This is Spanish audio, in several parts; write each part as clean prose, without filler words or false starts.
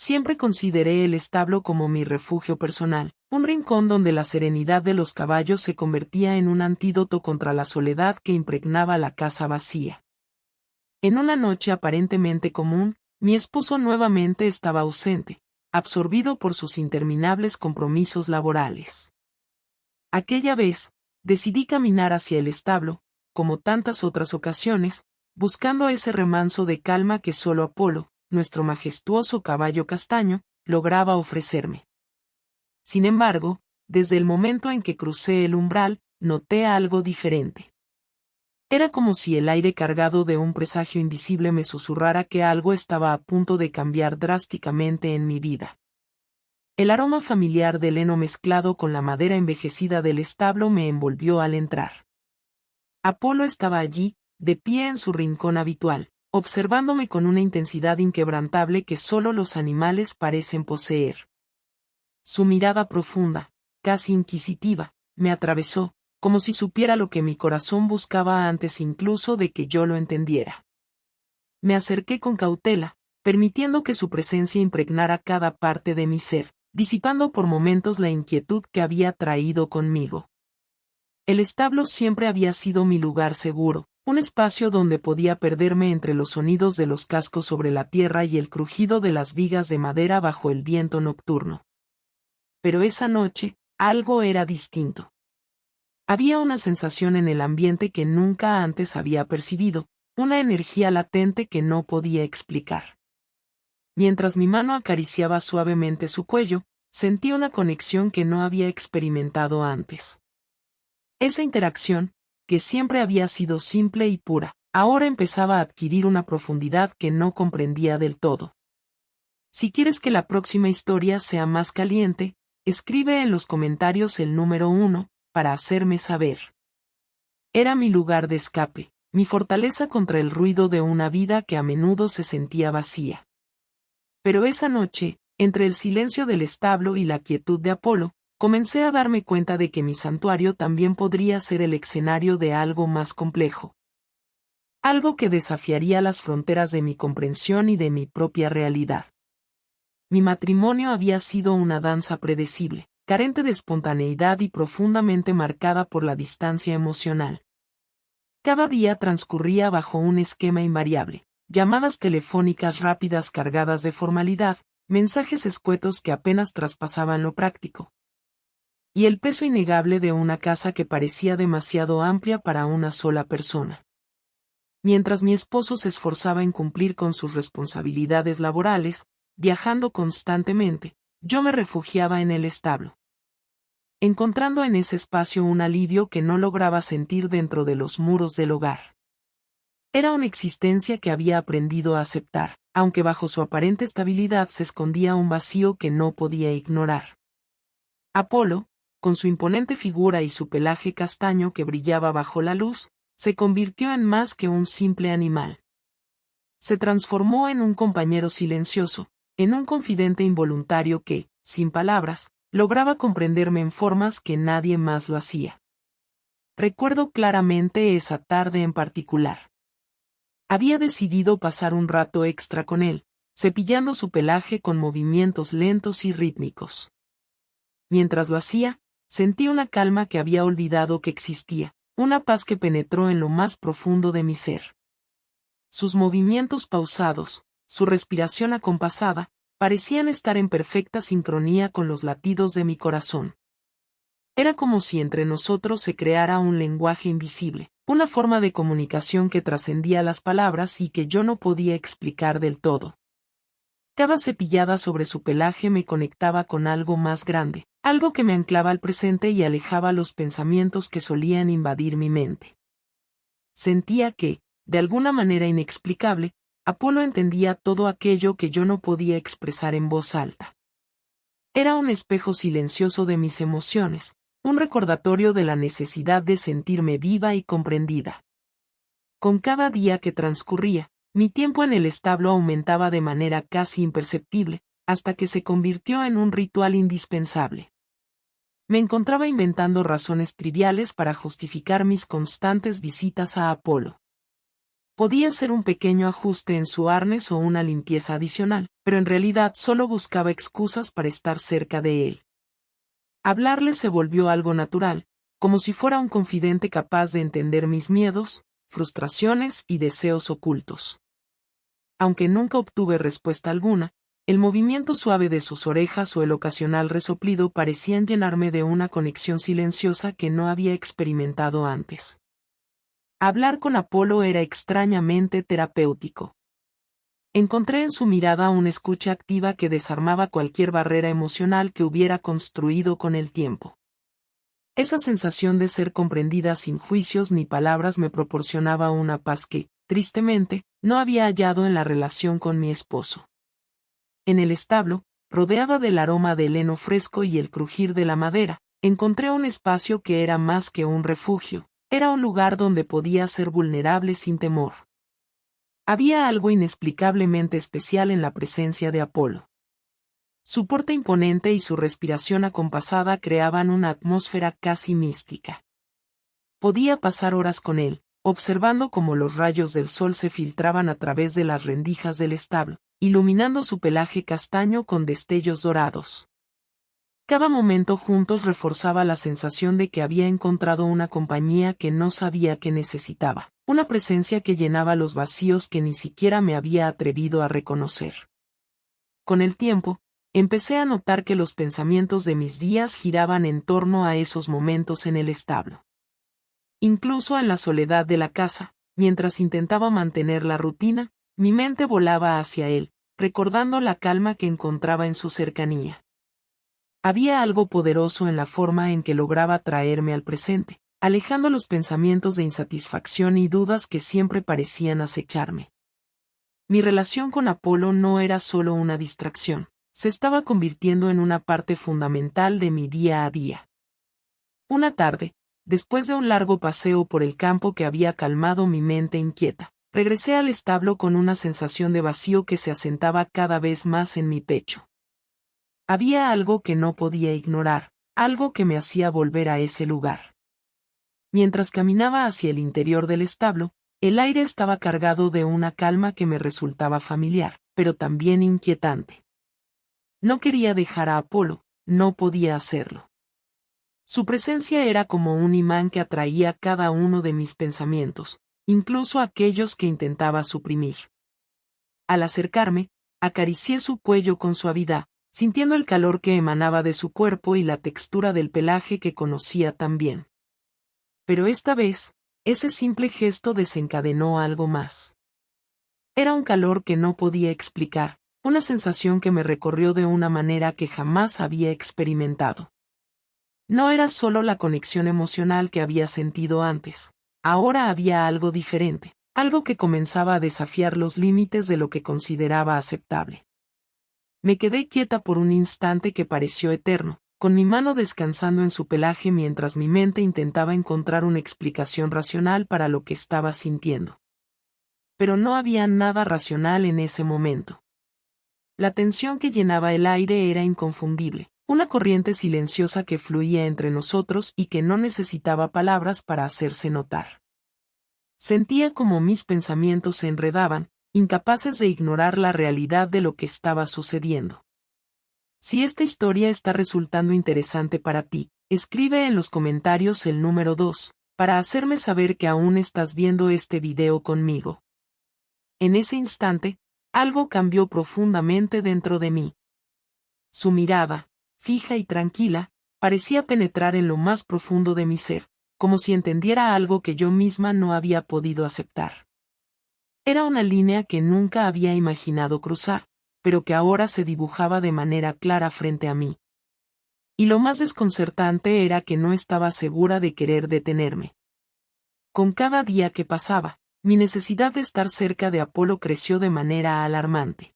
Siempre consideré el establo como mi refugio personal, un rincón donde la serenidad de los caballos se convertía en un antídoto contra la soledad que impregnaba la casa vacía. En una noche aparentemente común, mi esposo nuevamente estaba ausente, absorbido por sus interminables compromisos laborales. Aquella vez, decidí caminar hacia el establo, como tantas otras ocasiones, buscando ese remanso de calma que solo Apolo, nuestro majestuoso caballo castaño, lograba ofrecerme. Sin embargo, desde el momento en que crucé el umbral, noté algo diferente. Era como si el aire cargado de un presagio invisible me susurrara que algo estaba a punto de cambiar drásticamente en mi vida. El aroma familiar del heno mezclado con la madera envejecida del establo me envolvió al entrar. Apolo estaba allí, de pie en su rincón habitual, observándome con una intensidad inquebrantable que solo los animales parecen poseer. Su mirada profunda, casi inquisitiva, me atravesó, como si supiera lo que mi corazón buscaba antes incluso de que yo lo entendiera. Me acerqué con cautela, permitiendo que su presencia impregnara cada parte de mi ser, disipando por momentos la inquietud que había traído conmigo. El establo siempre había sido mi lugar seguro, un espacio donde podía perderme entre los sonidos de los cascos sobre la tierra y el crujido de las vigas de madera bajo el viento nocturno. Pero esa noche, algo era distinto. Había una sensación en el ambiente que nunca antes había percibido, una energía latente que no podía explicar. Mientras mi mano acariciaba suavemente su cuello, sentí una conexión que no había experimentado antes. Esa interacción, que siempre había sido simple y pura, ahora empezaba a adquirir una profundidad que no comprendía del todo. Si quieres que la próxima historia sea más caliente, escribe en los comentarios el número 1, para hacerme saber. Era mi lugar de escape, mi fortaleza contra el ruido de una vida que a menudo se sentía vacía. Pero esa noche, entre el silencio del establo y la quietud de Apolo, comencé a darme cuenta de que mi santuario también podría ser el escenario de algo más complejo. Algo que desafiaría las fronteras de mi comprensión y de mi propia realidad. Mi matrimonio había sido una danza predecible, carente de espontaneidad y profundamente marcada por la distancia emocional. Cada día transcurría bajo un esquema invariable, llamadas telefónicas rápidas cargadas de formalidad, mensajes escuetos que apenas traspasaban lo práctico. Y el peso innegable de una casa que parecía demasiado amplia para una sola persona. Mientras mi esposo se esforzaba en cumplir con sus responsabilidades laborales, viajando constantemente, yo me refugiaba en el establo. Encontrando en ese espacio un alivio que no lograba sentir dentro de los muros del hogar. Era una existencia que había aprendido a aceptar, aunque bajo su aparente estabilidad se escondía un vacío que no podía ignorar. Apolo, con su imponente figura y su pelaje castaño que brillaba bajo la luz, se convirtió en más que un simple animal. Se transformó en un compañero silencioso, en un confidente involuntario que, sin palabras, lograba comprenderme en formas que nadie más lo hacía. Recuerdo claramente esa tarde en particular. Había decidido pasar un rato extra con él, cepillando su pelaje con movimientos lentos y rítmicos. Mientras lo hacía, sentí una calma que había olvidado que existía, una paz que penetró en lo más profundo de mi ser. Sus movimientos pausados, su respiración acompasada, parecían estar en perfecta sincronía con los latidos de mi corazón. Era como si entre nosotros se creara un lenguaje invisible, una forma de comunicación que trascendía las palabras y que yo no podía explicar del todo. Cada cepillada sobre su pelaje me conectaba con algo más grande, algo que me anclaba al presente y alejaba los pensamientos que solían invadir mi mente. Sentía que, de alguna manera inexplicable, Apolo entendía todo aquello que yo no podía expresar en voz alta. Era un espejo silencioso de mis emociones, un recordatorio de la necesidad de sentirme viva y comprendida. Con cada día que transcurría, mi tiempo en el establo aumentaba de manera casi imperceptible, hasta que se convirtió en un ritual indispensable. Me encontraba inventando razones triviales para justificar mis constantes visitas a Apolo. Podía ser un pequeño ajuste en su arnés o una limpieza adicional, pero en realidad solo buscaba excusas para estar cerca de él. Hablarle se volvió algo natural, como si fuera un confidente capaz de entender mis miedos, frustraciones y deseos ocultos. Aunque nunca obtuve respuesta alguna, el movimiento suave de sus orejas o el ocasional resoplido parecían llenarme de una conexión silenciosa que no había experimentado antes. Hablar con Apolo era extrañamente terapéutico. Encontré en su mirada una escucha activa que desarmaba cualquier barrera emocional que hubiera construido con el tiempo. Esa sensación de ser comprendida sin juicios ni palabras me proporcionaba una paz que, tristemente, no había hallado en la relación con mi esposo. En el establo, rodeada del aroma del heno fresco y el crujir de la madera, encontré un espacio que era más que un refugio, era un lugar donde podía ser vulnerable sin temor. Había algo inexplicablemente especial en la presencia de Apolo. Su porte imponente y su respiración acompasada creaban una atmósfera casi mística. Podía pasar horas con él, observando cómo los rayos del sol se filtraban a través de las rendijas del establo, iluminando su pelaje castaño con destellos dorados. Cada momento juntos reforzaba la sensación de que había encontrado una compañía que no sabía que necesitaba, una presencia que llenaba los vacíos que ni siquiera me había atrevido a reconocer. Con el tiempo, empecé a notar que los pensamientos de mis días giraban en torno a esos momentos en el establo. Incluso en la soledad de la casa, mientras intentaba mantener la rutina, mi mente volaba hacia él, recordando la calma que encontraba en su cercanía. Había algo poderoso en la forma en que lograba traerme al presente, alejando los pensamientos de insatisfacción y dudas que siempre parecían acecharme. Mi relación con Apolo no era solo una distracción, se estaba convirtiendo en una parte fundamental de mi día a día. Una tarde, después de un largo paseo por el campo que había calmado mi mente inquieta, regresé al establo con una sensación de vacío que se asentaba cada vez más en mi pecho. Había algo que no podía ignorar, algo que me hacía volver a ese lugar. Mientras caminaba hacia el interior del establo, el aire estaba cargado de una calma que me resultaba familiar, pero también inquietante. No quería dejar a Apolo, no podía hacerlo. Su presencia era como un imán que atraía cada uno de mis pensamientos, incluso aquellos que intentaba suprimir. Al acercarme, acaricié su cuello con suavidad, sintiendo el calor que emanaba de su cuerpo y la textura del pelaje que conocía tan bien. Pero esta vez, ese simple gesto desencadenó algo más. Era un calor que no podía explicar, una sensación que me recorrió de una manera que jamás había experimentado. No era solo la conexión emocional que había sentido antes, ahora había algo diferente, algo que comenzaba a desafiar los límites de lo que consideraba aceptable. Me quedé quieta por un instante que pareció eterno, con mi mano descansando en su pelaje mientras mi mente intentaba encontrar una explicación racional para lo que estaba sintiendo. Pero no había nada racional en ese momento. La tensión que llenaba el aire era inconfundible, una corriente silenciosa que fluía entre nosotros y que no necesitaba palabras para hacerse notar. Sentía como mis pensamientos se enredaban, incapaces de ignorar la realidad de lo que estaba sucediendo. Si esta historia está resultando interesante para ti, escribe en los comentarios el número 2, para hacerme saber que aún estás viendo este video conmigo. En ese instante, algo cambió profundamente dentro de mí. Su mirada, fija y tranquila, parecía penetrar en lo más profundo de mi ser, como si entendiera algo que yo misma no había podido aceptar. Era una línea que nunca había imaginado cruzar, pero que ahora se dibujaba de manera clara frente a mí. Y lo más desconcertante era que no estaba segura de querer detenerme. Con cada día que pasaba, mi necesidad de estar cerca de Apolo creció de manera alarmante.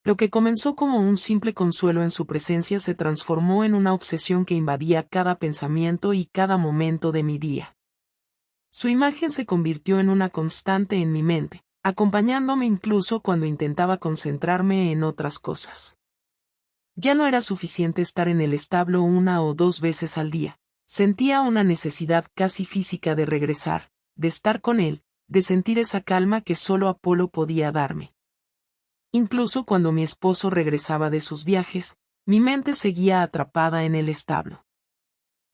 Lo que comenzó como un simple consuelo en su presencia se transformó en una obsesión que invadía cada pensamiento y cada momento de mi día. Su imagen se convirtió en una constante en mi mente, acompañándome incluso cuando intentaba concentrarme en otras cosas. Ya no era suficiente estar en el establo 1 o 2 veces al día, sentía una necesidad casi física de regresar, de estar con él, de sentir esa calma que solo Apolo podía darme. Incluso cuando mi esposo regresaba de sus viajes, mi mente seguía atrapada en el establo.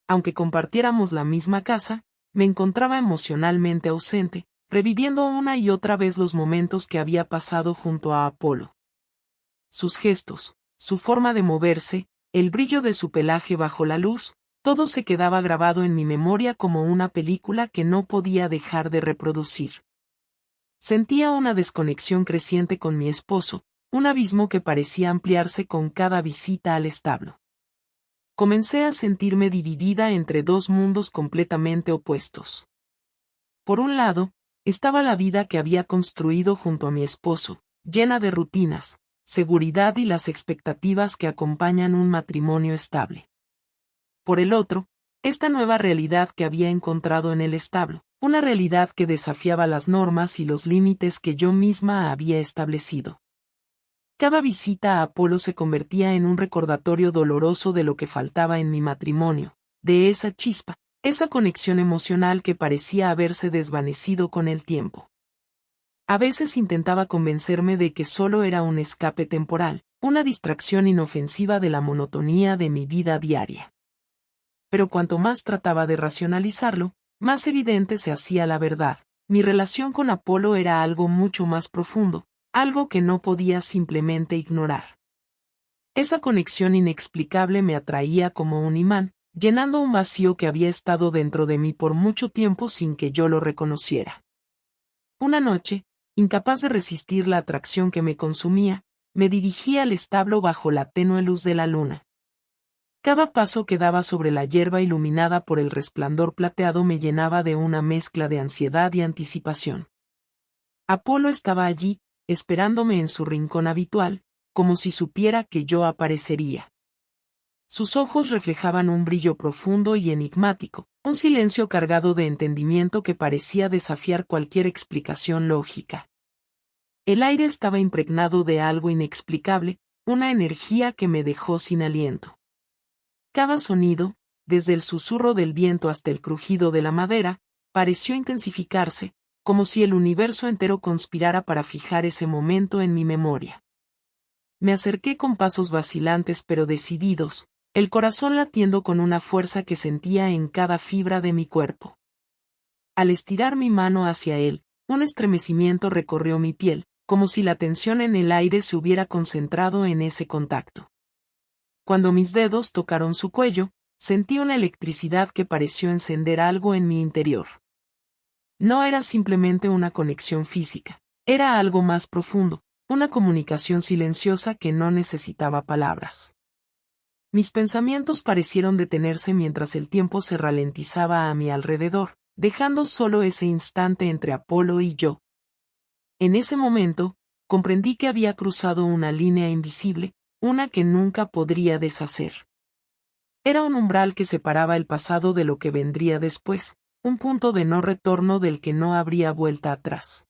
Aunque compartiéramos la misma casa, me encontraba emocionalmente ausente, reviviendo una y otra vez los momentos que había pasado junto a Apolo. Sus gestos, su forma de moverse, el brillo de su pelaje bajo la luz, todo se quedaba grabado en mi memoria como una película que no podía dejar de reproducir. Sentía una desconexión creciente con mi esposo, un abismo que parecía ampliarse con cada visita al establo. Comencé a sentirme dividida entre dos mundos completamente opuestos. Por un lado, estaba la vida que había construido junto a mi esposo, llena de rutinas, seguridad y las expectativas que acompañan un matrimonio estable. Por el otro, esta nueva realidad que había encontrado en el establo, una realidad que desafiaba las normas y los límites que yo misma había establecido. Cada visita a Apolo se convertía en un recordatorio doloroso de lo que faltaba en mi matrimonio, de esa chispa, esa conexión emocional que parecía haberse desvanecido con el tiempo. A veces intentaba convencerme de que solo era un escape temporal, una distracción inofensiva de la monotonía de mi vida diaria. Pero cuanto más trataba de racionalizarlo, más evidente se hacía la verdad. Mi relación con Apolo era algo mucho más profundo, algo que no podía simplemente ignorar. Esa conexión inexplicable me atraía como un imán, llenando un vacío que había estado dentro de mí por mucho tiempo sin que yo lo reconociera. Una noche, incapaz de resistir la atracción que me consumía, me dirigí al establo bajo la tenue luz de la luna. Cada paso que daba sobre la hierba iluminada por el resplandor plateado me llenaba de una mezcla de ansiedad y anticipación. Apolo estaba allí, esperándome en su rincón habitual, como si supiera que yo aparecería. Sus ojos reflejaban un brillo profundo y enigmático, un silencio cargado de entendimiento que parecía desafiar cualquier explicación lógica. El aire estaba impregnado de algo inexplicable, una energía que me dejó sin aliento. Cada sonido, desde el susurro del viento hasta el crujido de la madera, pareció intensificarse, como si el universo entero conspirara para fijar ese momento en mi memoria. Me acerqué con pasos vacilantes pero decididos, el corazón latiendo con una fuerza que sentía en cada fibra de mi cuerpo. Al estirar mi mano hacia él, un estremecimiento recorrió mi piel, como si la tensión en el aire se hubiera concentrado en ese contacto. Cuando mis dedos tocaron su cuello, sentí una electricidad que pareció encender algo en mi interior. No era simplemente una conexión física, era algo más profundo, una comunicación silenciosa que no necesitaba palabras. Mis pensamientos parecieron detenerse mientras el tiempo se ralentizaba a mi alrededor, dejando solo ese instante entre Apolo y yo. En ese momento, comprendí que había cruzado una línea invisible, una que nunca podría deshacer. Era un umbral que separaba el pasado de lo que vendría después, un punto de no retorno del que no habría vuelta atrás.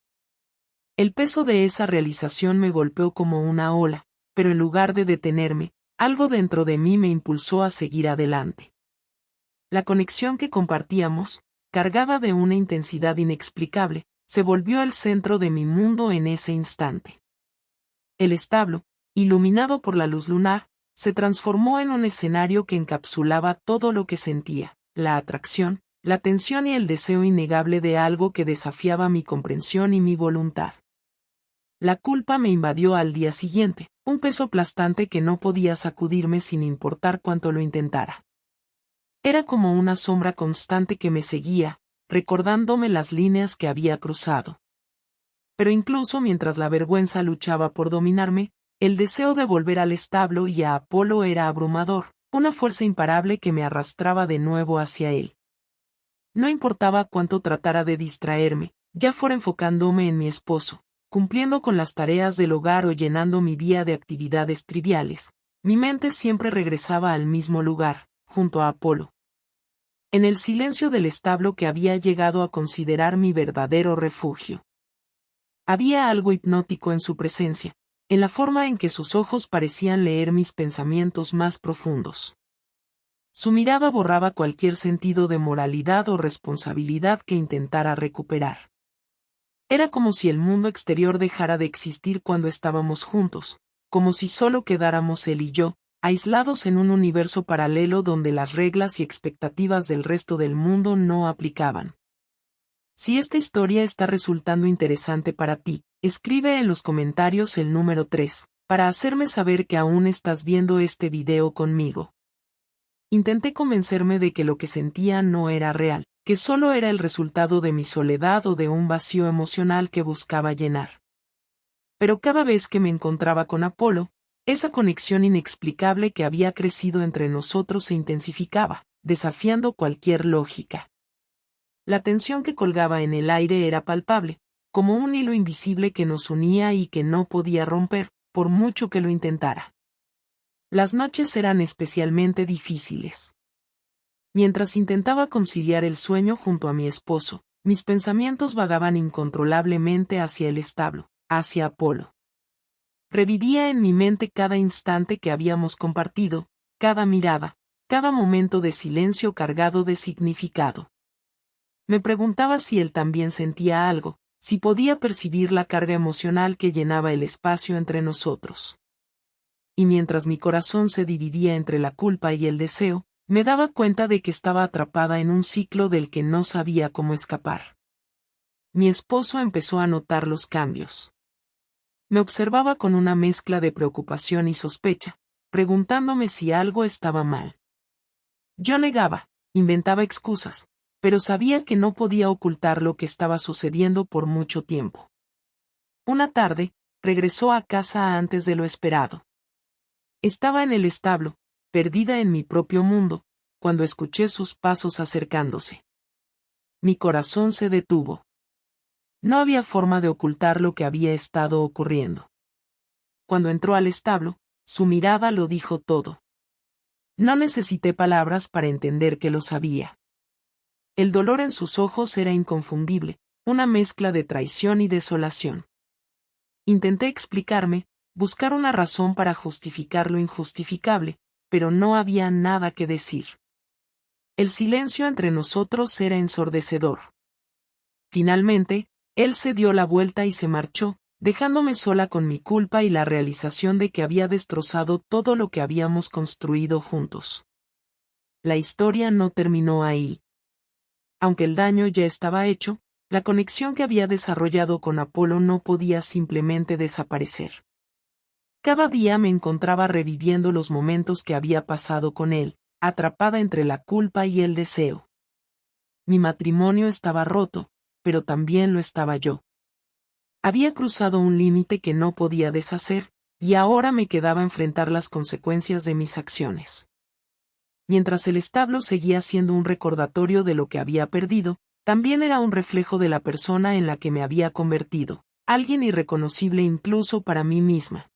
El peso de esa realización me golpeó como una ola, pero en lugar de detenerme, algo dentro de mí me impulsó a seguir adelante. La conexión que compartíamos, cargada de una intensidad inexplicable, se volvió el centro de mi mundo en ese instante. El establo, iluminado por la luz lunar, se transformó en un escenario que encapsulaba todo lo que sentía, la atracción, la tensión y el deseo innegable de algo que desafiaba mi comprensión y mi voluntad. La culpa me invadió al día siguiente, un peso aplastante que no podía sacudirme sin importar cuánto lo intentara. Era como una sombra constante que me seguía, recordándome las líneas que había cruzado. Pero incluso mientras la vergüenza luchaba por dominarme, el deseo de volver al establo y a Apolo era abrumador, una fuerza imparable que me arrastraba de nuevo hacia él. No importaba cuánto tratara de distraerme, ya fuera enfocándome en mi esposo, cumpliendo con las tareas del hogar o llenando mi día de actividades triviales, mi mente siempre regresaba al mismo lugar, junto a Apolo. En el silencio del establo que había llegado a considerar mi verdadero refugio. Había algo hipnótico en su presencia, en la forma en que sus ojos parecían leer mis pensamientos más profundos. Su mirada borraba cualquier sentido de moralidad o responsabilidad que intentara recuperar. Era como si el mundo exterior dejara de existir cuando estábamos juntos, como si solo quedáramos él y yo, aislados en un universo paralelo donde las reglas y expectativas del resto del mundo no aplicaban. Si esta historia está resultando interesante para ti, escribe en los comentarios el número 3, para hacerme saber que aún estás viendo este video conmigo. Intenté convencerme de que lo que sentía no era real, que solo era el resultado de mi soledad o de un vacío emocional que buscaba llenar. Pero cada vez que me encontraba con Apolo, esa conexión inexplicable que había crecido entre nosotros se intensificaba, desafiando cualquier lógica. La tensión que colgaba en el aire era palpable, como un hilo invisible que nos unía y que no podía romper, por mucho que lo intentara. Las noches eran especialmente difíciles. Mientras intentaba conciliar el sueño junto a mi esposo, mis pensamientos vagaban incontrolablemente hacia el establo, hacia Apolo. Revivía en mi mente cada instante que habíamos compartido, cada mirada, cada momento de silencio cargado de significado. Me preguntaba si él también sentía algo, si podía percibir la carga emocional que llenaba el espacio entre nosotros. Y mientras mi corazón se dividía entre la culpa y el deseo, me daba cuenta de que estaba atrapada en un ciclo del que no sabía cómo escapar. Mi esposo empezó a notar los cambios. Me observaba con una mezcla de preocupación y sospecha, preguntándome si algo estaba mal. Yo negaba, inventaba excusas, pero sabía que no podía ocultar lo que estaba sucediendo por mucho tiempo. Una tarde, regresó a casa antes de lo esperado. Estaba en el establo, perdida en mi propio mundo, cuando escuché sus pasos acercándose. Mi corazón se detuvo. No había forma de ocultar lo que había estado ocurriendo. Cuando entró al establo, su mirada lo dijo todo. No necesité palabras para entender que lo sabía. El dolor en sus ojos era inconfundible, una mezcla de traición y desolación. Intenté explicarme, buscar una razón para justificar lo injustificable, pero no había nada que decir. El silencio entre nosotros era ensordecedor. Finalmente, él se dio la vuelta y se marchó, dejándome sola con mi culpa y la realización de que había destrozado todo lo que habíamos construido juntos. La historia no terminó ahí. Aunque el daño ya estaba hecho, la conexión que había desarrollado con Apolo no podía simplemente desaparecer. Cada día me encontraba reviviendo los momentos que había pasado con él, atrapada entre la culpa y el deseo. Mi matrimonio estaba roto, pero también lo estaba yo. Había cruzado un límite que no podía deshacer, y ahora me quedaba enfrentar las consecuencias de mis acciones. Mientras el establo seguía siendo un recordatorio de lo que había perdido, también era un reflejo de la persona en la que me había convertido, alguien irreconocible incluso para mí misma.